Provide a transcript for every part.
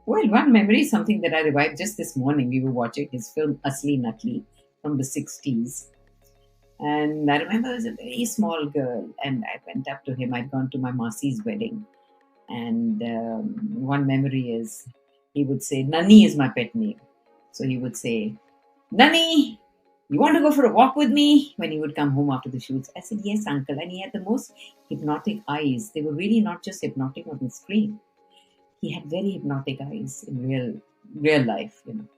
Well, one memory is something that I revived just this morning. We were watching his film Asli Natli from the 60s. And I remember I was a very small girl, and I went up to him. I'd gone to my Masi's wedding. And one memory is he would say, Nani is my pet name. So he would say, Nani, you want to go for a walk with me? When he would come home after the shoots. I said, yes, uncle. And he had the most hypnotic eyes. They were really not just hypnotic on the screen. He had very hypnotic eyes in real life, you know.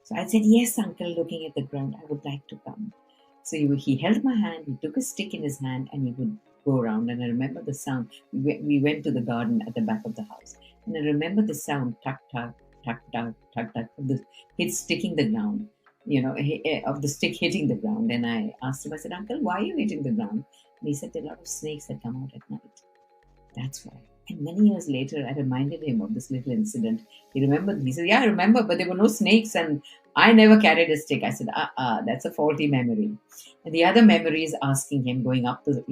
So I said, yes, uncle, looking at the ground, I would like to come. So he held my hand, he took a stick in his hand, and he would go around. And I remember the sound. We went to the garden at the back of the house. And I remember the sound, tuck, tuck, tuck, tuck, tuck, tuck, of the hit sticking the ground, of the stick hitting the ground. And I asked him, I said, uncle, why are you hitting the ground? And he said, there are a lot of snakes that come out at night. That's why. And many years later, I reminded him of this little incident. He remembered. He said, yeah, I remember, but there were no snakes and I never carried a stick. I said, that's a faulty memory. And the other memory is asking him, going up the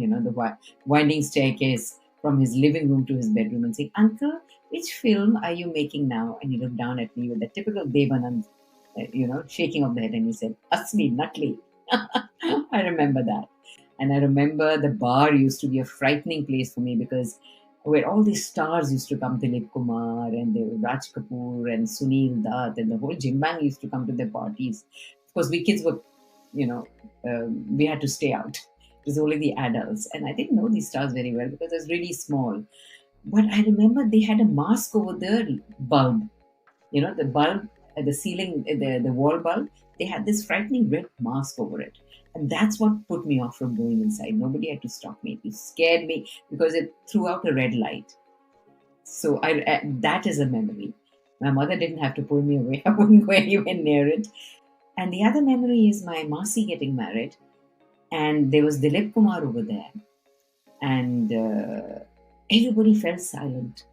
winding staircase from his living room to his bedroom and saying, uncle, which film are you making now? And he looked down at me with the typical Devanand, shaking of the head. And he said, Asli, Natli. I remember that. And I remember the bar used to be a frightening place for me because where all these stars used to come, Dilip Kumar and Raj Kapoor and Sunil Dutt and the whole jimbang used to come to their parties. Of course, we kids were, we had to stay out. It was only the adults. And I didn't know these stars very well because I was really small. But I remember they had a mask over the bulb. The bulb at the ceiling, the wall bulb, they had this frightening red mask over it. And that's what put me off from going inside. Nobody had to stop me. It scared me because it threw out a red light. So that is a memory. My mother didn't have to pull me away. I wouldn't go anywhere near it. And the other memory is my Masi getting married. And there was Dilip Kumar over there. And everybody fell silent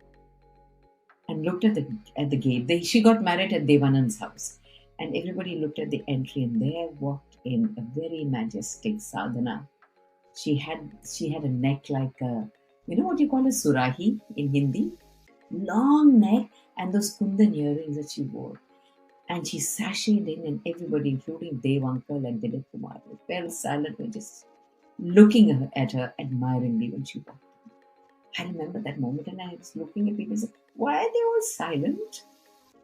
and looked at the gate. She got married at Devanand's house. And everybody looked at the entry, and there walked in a very majestic sadhana. She had a neck like a, what you call a surahi in Hindi, long neck, and those kundan earrings that she wore. And she sashayed in, and everybody, including Dev uncle and Dilip Kumar, fell silent and just looking at her admiringly when she walked in. I remember that moment, and I was looking at people and said, why are they all silent?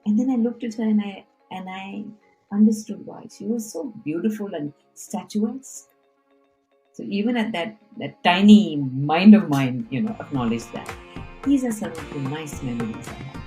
And then I looked at her and I understood why. She was so beautiful and statuesque. So even at that tiny mind of mine, acknowledged that. These are some of the nice memories I have.